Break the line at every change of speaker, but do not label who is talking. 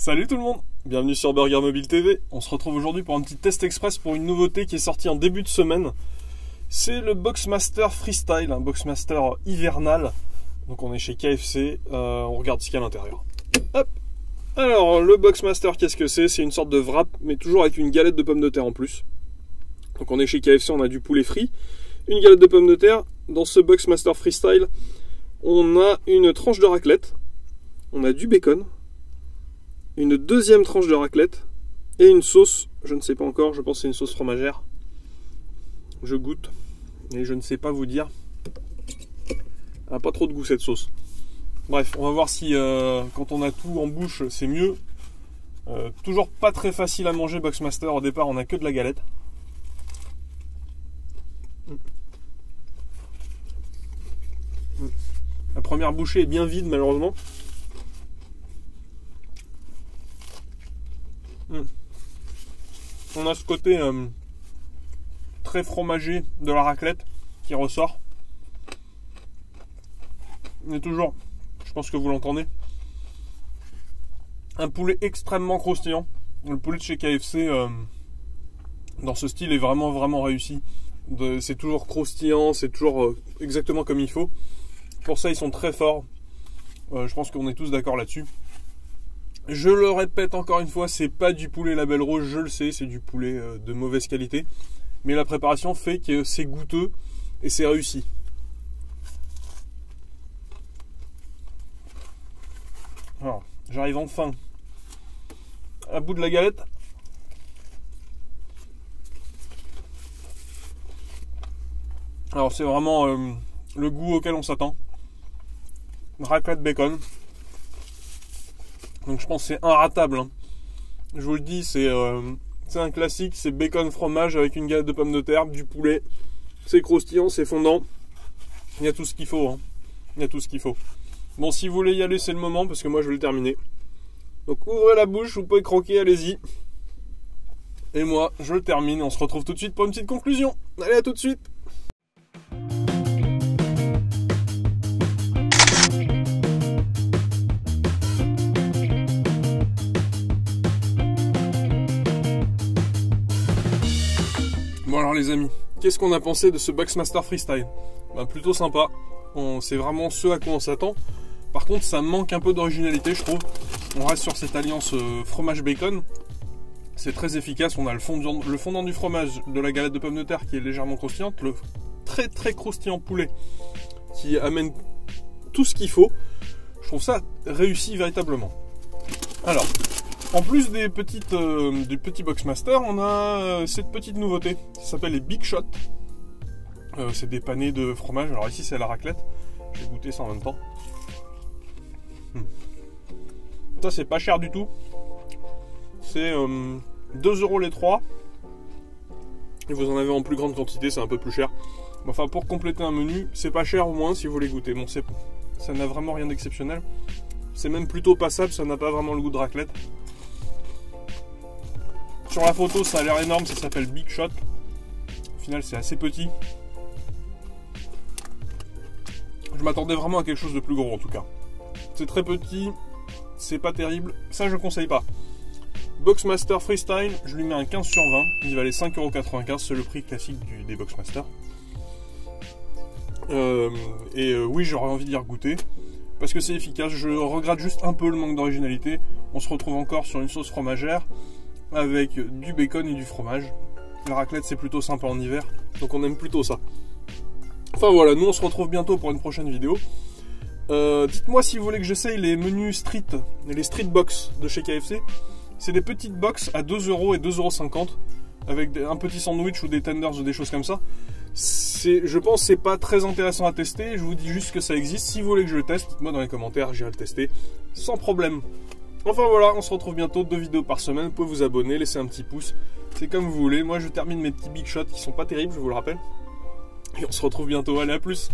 Salut tout le monde, bienvenue sur Burger Mobile TV. On se retrouve aujourd'hui pour un petit test express pour une nouveauté qui est sortie en début de semaine. C'est le Boxmaster Freestyle, un Boxmaster hivernal. Donc on est chez KFC, on regarde ce qu'il y a à l'intérieur. Hop. Alors le Boxmaster, qu'est-ce que c'est? C'est une sorte de wrap, mais toujours avec une galette de pommes de terre en plus. Donc on est chez KFC, on a du poulet frit, une galette de pommes de terre. Dans ce Boxmaster Freestyle, on a une tranche de raclette, on a du bacon, une deuxième tranche de raclette et une sauce, je ne sais pas encore, je pense que c'est une sauce fromagère. Je goûte et je ne sais pas vous dire. Elle n'a pas trop de goût cette sauce. Bref, on va voir si quand on a tout en bouche c'est mieux. Toujours pas très facile à manger Boxmaster, au départ on a que de la galette. La première bouchée est bien vide malheureusement. On a ce côté très fromagé de la raclette qui ressort. Mais toujours, je pense que vous l'entendez, un poulet extrêmement croustillant. Le poulet de chez KFC dans ce style est vraiment réussi. C'est toujours croustillant, c'est toujours exactement comme il faut. Pour ça ils sont très forts. Je pense qu'on est tous d'accord là-dessus. Je le répète encore une fois, c'est pas du poulet label rouge, je le sais, c'est du poulet de mauvaise qualité. Mais la préparation fait que c'est goûteux et c'est réussi. Alors, j'arrive enfin à bout de la galette. Alors c'est vraiment le goût auquel on s'attend. Raclette bacon. Donc je pense que c'est inratable, hein. Je vous le dis, c'est un classique, c'est bacon fromage avec une galette de pommes de terre, du poulet, c'est croustillant, c'est fondant. Il y a tout ce qu'il faut, hein. Il y a tout ce qu'il faut. Bon, si vous voulez y aller, c'est le moment, parce que moi je vais le terminer. Donc ouvrez la bouche, vous pouvez croquer, allez-y. Et moi, je le termine, on se retrouve tout de suite pour une petite conclusion. Allez, à tout de suite. Bon alors les amis, qu'est-ce qu'on a pensé de ce Boxmaster Freestyle? Plutôt sympa, c'est vraiment ce à quoi on s'attend. Par contre ça manque un peu d'originalité je trouve. On reste sur cette alliance fromage-bacon. C'est très efficace, on a le fondant du fromage, de la galette de pommes de terre qui est légèrement croustillante, le très croustillant poulet qui amène tout ce qu'il faut. Je trouve ça réussi véritablement. Alors, en plus des du petit Boxmaster, on a cette petite nouveauté. Ça s'appelle les Big Shots. C'est des panés de fromage. Alors ici c'est à la raclette. Je vais goûter ça en même temps. Ça c'est pas cher du tout. C'est 2 € les 3. Et vous en avez en plus grande quantité, c'est un peu plus cher. Enfin pour compléter un menu, c'est pas cher au moins si vous voulez goûter. Bon, ça n'a vraiment rien d'exceptionnel. C'est même plutôt passable, ça n'a pas vraiment le goût de raclette. Sur la photo, ça a l'air énorme, ça s'appelle Big Shot. Au final, c'est assez petit. Je m'attendais vraiment à quelque chose de plus gros en tout cas. C'est très petit, c'est pas terrible. Ça, je conseille pas. Boxmaster Freestyle, je lui mets un 15 sur 20. Il valait 5,95 €, c'est le prix classique des Boxmaster. Oui, j'aurais envie d'y regoûter. Parce que c'est efficace. Je regrette juste un peu le manque d'originalité. On se retrouve encore sur une sauce fromagère avec du bacon et du fromage. La raclette c'est plutôt sympa en hiver, donc on aime plutôt ça. Enfin voilà, nous on se retrouve bientôt pour une prochaine vidéo. Dites-moi si vous voulez que j'essaye les menus street, les street box de chez KFC. C'est des petites box à 2 € et 2,50 € avec un petit sandwich ou des tenders ou des choses comme ça. Je pense que c'est pas très intéressant à tester, je vous dis juste que ça existe. Si vous voulez que je le teste, dites-moi dans les commentaires, j'irai le tester sans problème. Enfin voilà, on se retrouve bientôt, 2 vidéos par semaine. Vous pouvez vous abonner, laisser un petit pouce. C'est comme vous voulez. Moi je termine mes petits Big Shots qui sont pas terribles, je vous le rappelle. Et on se retrouve bientôt, allez à plus.